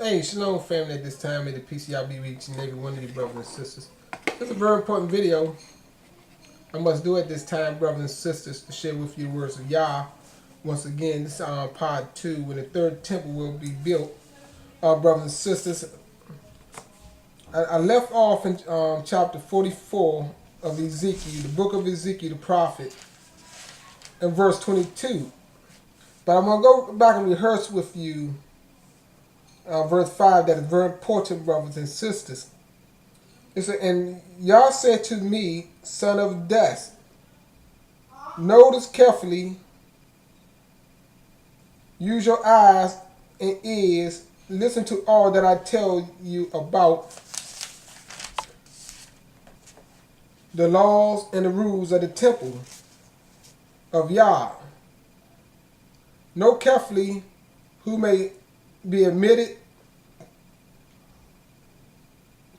Hey, Shalom family, at this time in the PCIB reaching every one of you brothers and sisters. This is a very important video I must do at this time, brothers and sisters, to share with you the words of YAH. Once again, this is part 2, when the third temple will be built. Brothers and sisters, I left off in chapter 44 of Ezekiel, the book of Ezekiel, the prophet, in verse 22. But I'm going to go back and rehearse with you verse 5, that is very important, brothers and sisters. It said, and Yah said to me, son of death, notice carefully, use your eyes and ears, listen to all that I tell you about the laws and the rules of the temple of Yah. Know carefully who may be admitted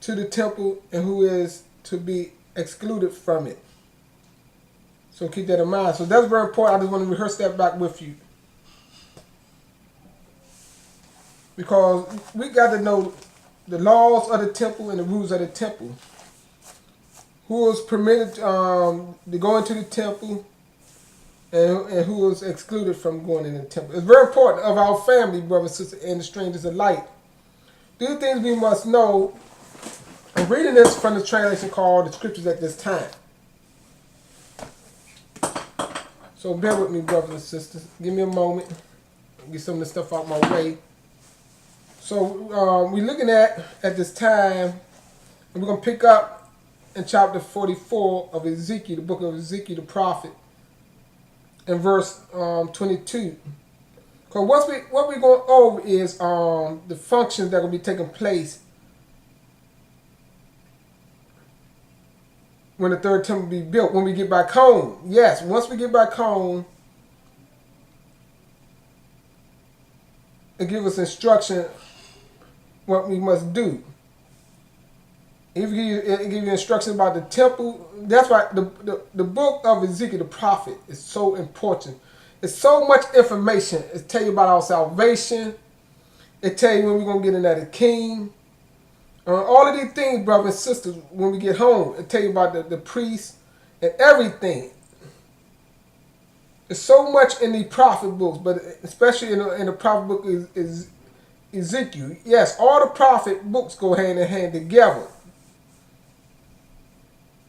to the temple and who is to be excluded from it. So keep that in mind. So that's very important. I just want to rehearse that back with you, because we got to know the laws of the temple and the rules of the temple. Who is permitted to go into the temple and who is excluded from going into the temple. It's very important of our family, brothers, sisters, and the strangers alike. These are things we must know. I'm reading this from the translation called The Scriptures at This Time. So bear with me, brothers and sisters. Give me a moment. Get some of this stuff out my way. So we're looking at this time, and we're going to pick up in chapter 44 of Ezekiel, the book of Ezekiel the prophet, in verse 22. Because what we're going over is the functions that will be taking place when the third temple be built, when we get back home. Yes, once we get back home, it gives us instruction what we must do. It gives you instruction about the temple. That's why the book of Ezekiel the prophet is so important. It's so much information. It tell you about our salvation. It tell you when we're going to get another king. All of these things, brothers and sisters, when we get home, it tell you about the priests and everything. There's so much in the prophet books, but especially in the prophet book is Ezekiel. Yes, all the prophet books go hand in hand together.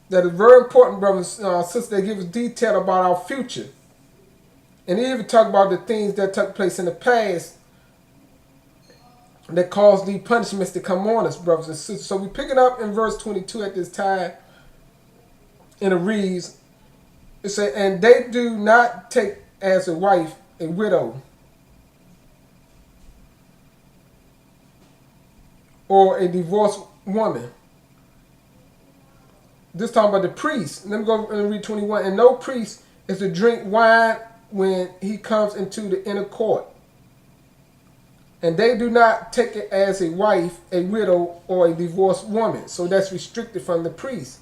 That is very important, brothers and sisters. They give us detail about our future. And they even talk about the things that took place in the past that caused the punishments to come on us, brothers and sisters. So we pick it up in verse 22 at this time, and it reads, it says, and they do not take as a wife a widow or a divorced woman. This talking about the priest. Let me go and read 21. And no priest is to drink wine when he comes into the inner court. And they do not take it as a wife, a widow, or a divorced woman. So that's restricted from the priest.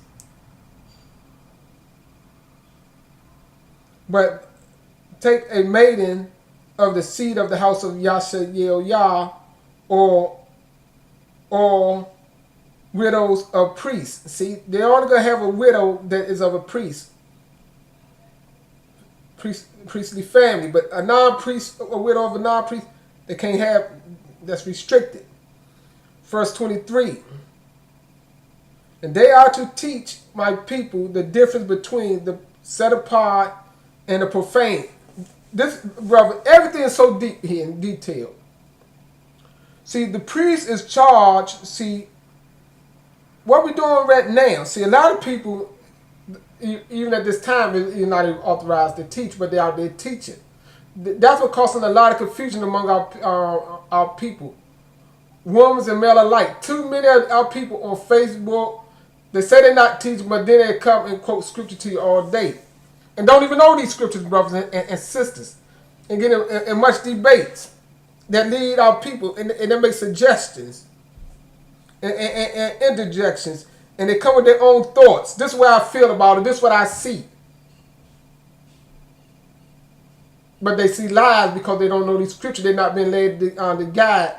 But take a maiden of the seed of the house of YAH, or widows of priests. See, they're only going to have a widow that is of a priestly family. But a non-priest, a widow of a non-priest, they can't have, that's restricted. Verse 23. And they are to teach my people the difference between the set apart and the profane. This, brother, everything is so deep here in detail. See, the priest is charged. See, what we're doing right now. See, a lot of people, even at this time, you're not even authorized to teach, but they're out there teaching. That's what causing a lot of confusion among our people, women and men alike. Too many of our people on Facebook, they say they're not teaching, but then they come and quote scripture to you all day, and don't even know these scriptures, brothers and sisters, and get in much debates that lead our people, and they make suggestions and interjections, and they come with their own thoughts. This is what I feel about it. This is what I see. But they see lies because they don't know these scriptures. They're not being led to guide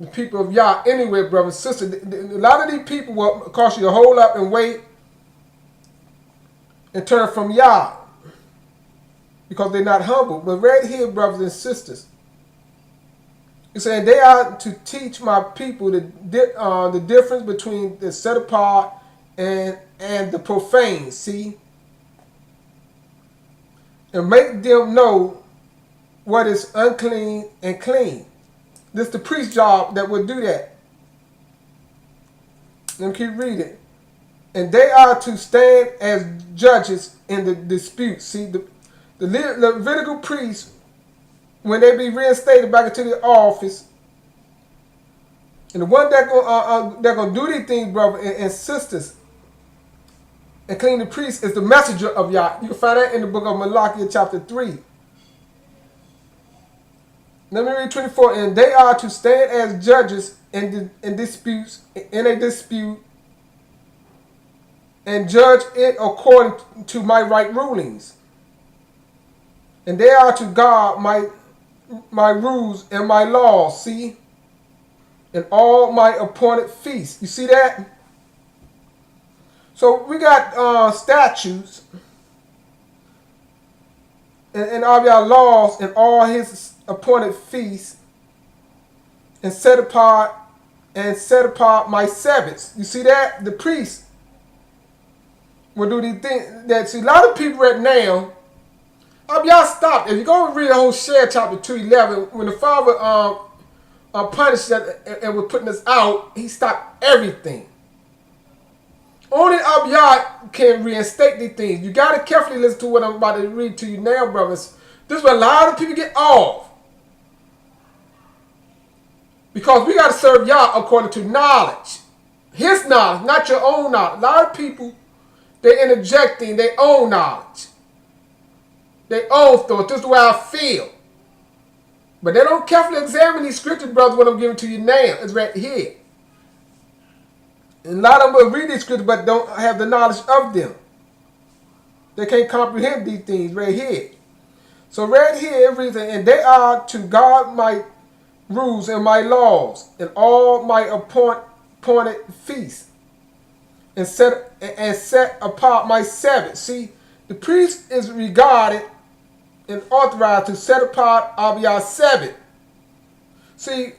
the people of Yah anyway, brothers and sisters. A lot of these people will cause you to hold up and wait and turn from Yah because they're not humble. But right here, brothers and sisters, he's saying they are to teach my people the difference between the set apart and the profane. See, and make them know what is unclean and clean. This is the priest's job that will do that. Let me keep reading. And they are to stand as judges in the dispute. See, the Levitical priests, when they be reinstated back into the office, and the one that gonna do these things, brother and sisters, and clean the priest is the messenger of Yah. You can find that in the book of Malachi chapter 3. Let me read 24. And they are to stand as judges in disputes, in a dispute, and judge it according to my right rulings. And they are to guard my rules and my laws, see, and all my appointed feasts. You see that? So we got statutes and all our laws and all his appointed feasts, and set apart my Sabbaths. You see that? The priest will do these things. That see, a lot of people right now. Y'all stop. If you go and read the whole share chapter 2:11, when the Father punished that and was putting us out, he stopped everything. Only y'all can reinstate these things. You got to carefully listen to what I'm about to read to you now, brothers. This is where a lot of people get off. Because we got to serve Yah according to knowledge. His knowledge, not your own knowledge. A lot of people, they're interjecting their own knowledge. Their own thoughts. This is the way I feel. But they don't carefully examine these scriptures, brothers, what I'm giving to you now. It's right here. And a lot of them will read these scriptures but don't have the knowledge of them. They can't comprehend these things right here. So right here, everything, and they are to guard my rules and my laws and all my appointed feasts, and set apart my Sabbath. See, the priest is regarded and authorized to set apart our Sabbath. See,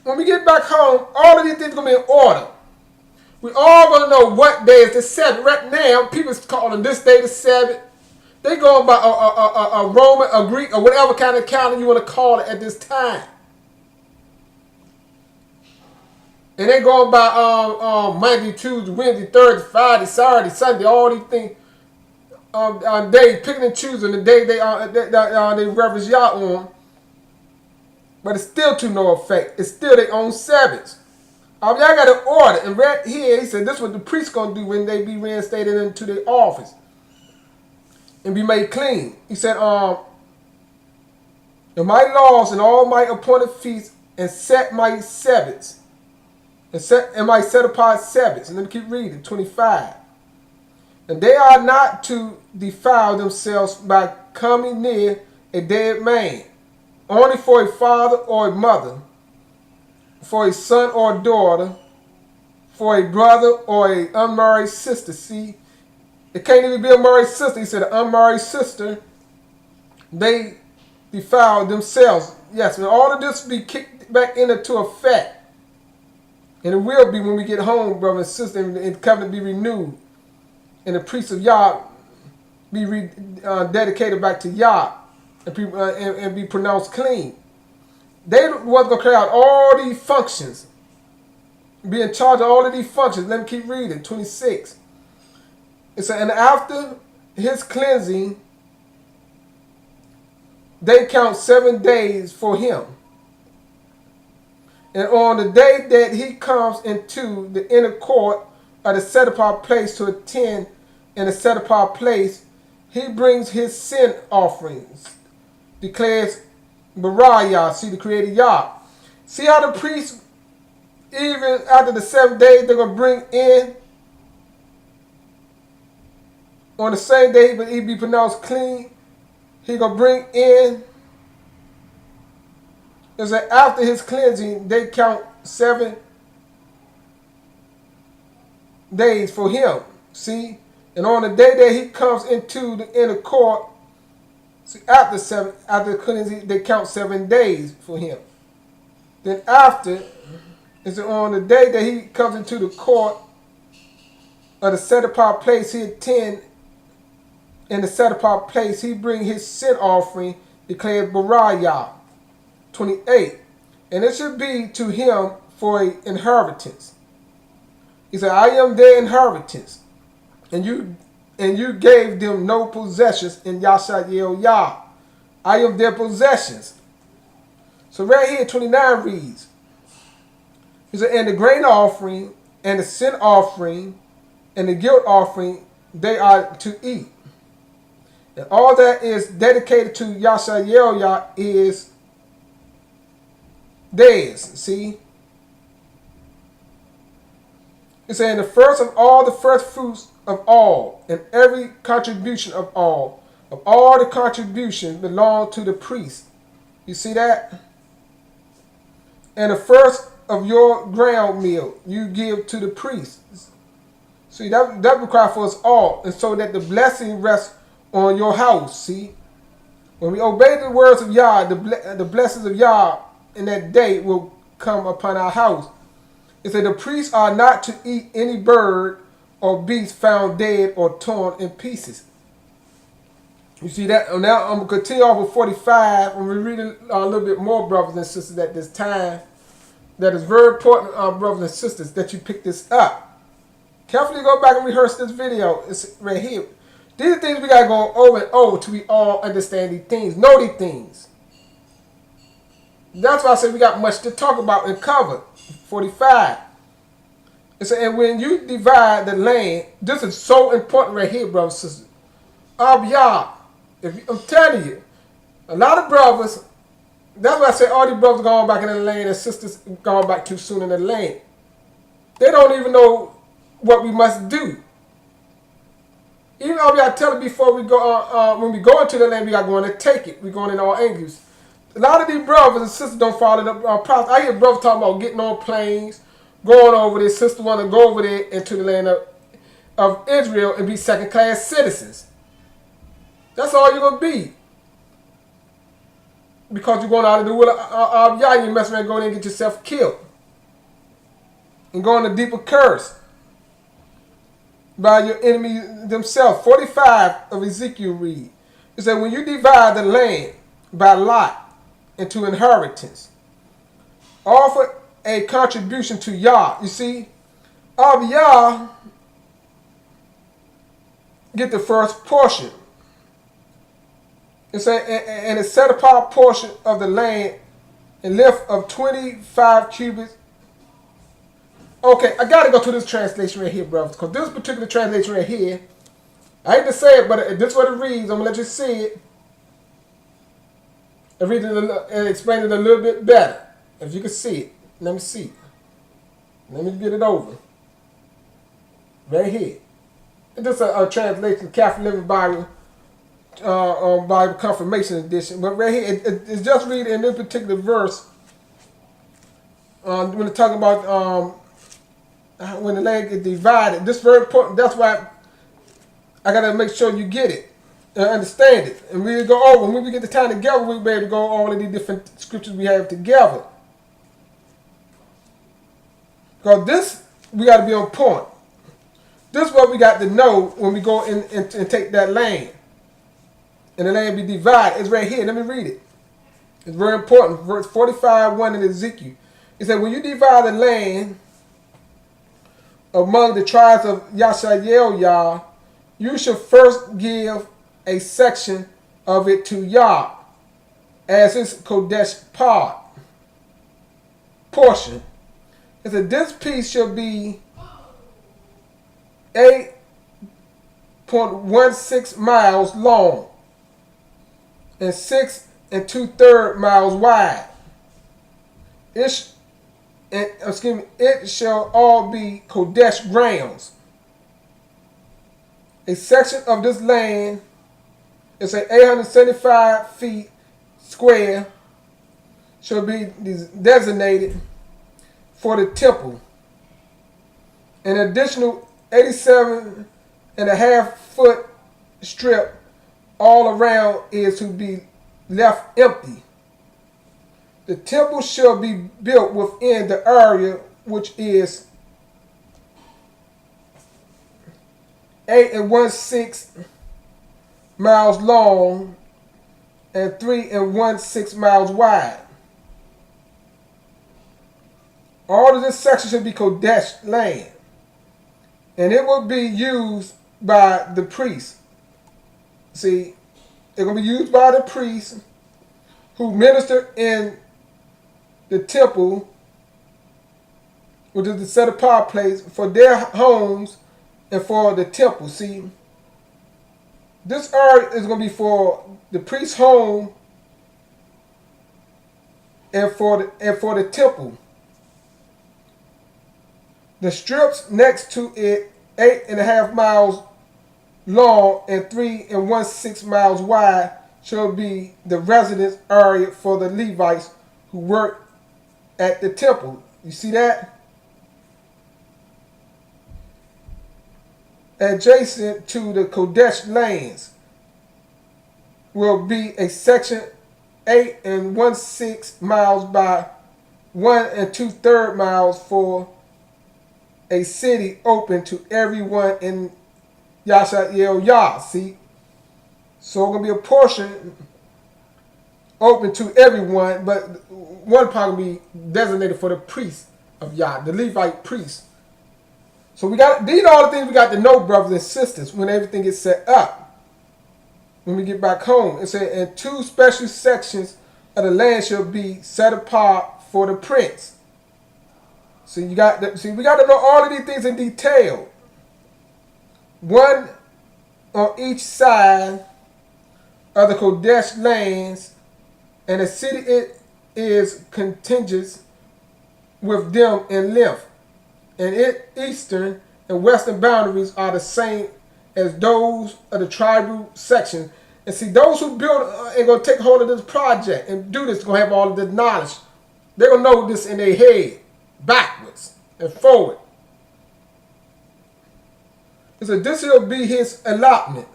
when we get back home, all of these things are going to be in order. We all going to know what day is the Sabbath. Right now, people calling this day the Sabbath. They going by a Roman, a Greek, or whatever kind of calendar you want to call it at this time. And they going by Monday, Tuesday, Wednesday, Thursday, Friday, Saturday, Sunday, all these things. Days, picking and choosing the day they reverence Yah on. But it's still to no effect. It's still their own Sabbaths. Y'all got an order. And right here, he said this is what the priest's going to do when they be reinstated into their office and be made clean. He said, and my laws and all my appointed feasts, and set my Sabbaths, and my set apart Sabbaths. And let me keep reading, 25. And they are not to defile themselves by coming near a dead man, only for a father or a mother, for a son or a daughter, for a brother or an unmarried sister. See, it can't even be a married sister. He said an unmarried sister, they defile themselves. Yes, and all of this be kicked back into effect. And it will be when we get home, brother and sister, and the covenant be renewed. And the priests of Yah be dedicated back to Yah and be pronounced clean. They was going to carry out all these functions, be in charge of all of these functions. Let me keep reading, 26. It said, and after his cleansing, they count 7 days for him. And on the day that he comes into the inner court of the set apart place to attend in the set apart place, he brings his sin offerings, declares Bariah, see the creator Yah. See how the priest, even after the 7th day, they're going to bring in, on the same day, but he be pronounced clean, he going to bring in It said after his cleansing, they count 7 days for him. See? And on the day that he comes into the inner court, see, after cleansing, they count 7 days for him. Then after, is on the day that he comes into the court of the set apart place, he attend in the set apart place, he bring his sin offering, declared YAH. 28. And it should be to him for an inheritance. He said, I am their inheritance, and you gave them no possessions in YAH. I am their possessions. So right here, 29 reads, he said, and the grain offering, and the sin offering, and the guilt offering, they are to eat. And all that is dedicated to YAH is theirs. See? It's saying the first of all, the first fruits of all, and every contribution of all the contributions belong to the priest. You see that? And the first of your ground meal you give to the priest. See, that requires for us all, and so that the blessing rests on your house. See? When we obey the words of Yah, the blessings of Yah in that day will come upon our house. It said the priests are not to eat any bird or beast found dead or torn in pieces. You see that? Now I'm going to continue on with 45. And we read a little bit more, brothers and sisters, at this time. That is very important, brothers and sisters, that you pick this up. Carefully go back and rehearse this video. It's right here. These are things we got to go over and over till we all understand these things, know these things. That's why I said we got much to talk about and cover. 45. And when you divide the land, this is so important right here, brothers and sisters. Yah, I'm telling you, a lot of brothers, that's why I say all these brothers going back in the land and sisters going back too soon in the land. They don't even know what we must do. Even though I tell it before we go, when we go into the land, we got going to take it. We're going in all angles. A lot of these brothers and sisters don't follow the process. I hear brothers talking about getting on planes, going over there. Sisters want to go over there into the land of Israel and be second-class citizens. That's all you're going to be. Because you're going out of the will of Yah, you mess around and go there and get yourself killed. And go in a deeper curse by your enemy themselves. 45 of Ezekiel read. It said, when you divide the land by lot into inheritance, offer a contribution to Yah. You see, Yah get the first portion. It's and a set apart portion of the land in length of 25 cubits. Okay, I got to go to this translation right here, brothers, because this particular translation right here, I hate to say it, but this is what it reads. I'm going to let you see it. I read it and explain it a little bit better. If you can see it, let me see it. Let me get it over. Right here. This is a translation, Catholic Living Bible, Bible Confirmation Edition. But right here, it's just reading in this particular verse. When they're talking about when the land is divided. This is very important. That's why I got to make sure you get it and understand it. And we go over. When we get the time together, we'll be able to go all of these different scriptures we have together. Because this, we got to be on point. This is what we got to know when we go in and take that land. And the land be divided. It's right here. Let me read it. It's very important. Verse 45, 1 in Ezekiel. It said, when you divide the land among the tribes of YAH, you should first give a section of it to Yah as his QODESH portion. It said, this piece shall be 8.16 miles long and 6 2/3 miles wide. It shall all be QODESH grounds. A section of this land is 875 feet square, shall be designated for the temple. An additional 87.5-foot strip all around is to be left empty. The temple shall be built within the area which is 8 1/6 miles long and 3 1/6 miles wide. All of this section should be QODESH land, and it will be used by the priests. See, it's going to be used by the priests who minister in the temple, which is the set apart place for their homes and for the temple. See, this area is going to be for the priest's home and for the temple. The strips next to it, 8.5 miles long and 3 1/6 miles wide, shall be the residence area for the Levites who work at the temple. You see that? Adjacent to the QODESH lands will be a section 8 1/6 miles by 1 2/3 miles for a city open to everyone in YAH. See? So it's going to be a portion open to everyone, but one part will be designated for the priests of YAH, the Levite priests. So these are all the things we got to know, brothers and sisters, when everything is set up. When we get back home, it said, and 2 special sections of the land shall be set apart for the prince. So we got to know all of these things in detail. One on each side of the QODESH lands, and the city it is contiguous with them in length, and its eastern and western boundaries are the same as those of the tribal section. And see, those who build are going to take hold of this project and do this, going to have all of this knowledge. They're going to know this in their head, backwards and forward. It said, this shall be his allotment.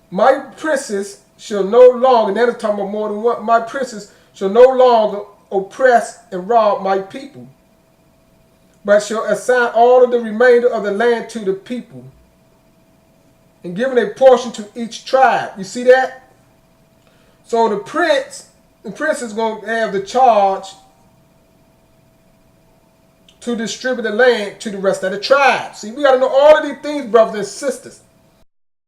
My princes shall no longer, and that is talking about more than one, my princes shall no longer oppress and rob my people, but shall assign all of the remainder of the land to the people, and giving a portion to each tribe. You see that? So the prince is going to have the charge to distribute the land to the rest of the tribes. See, we got to know all of these things, brothers and sisters.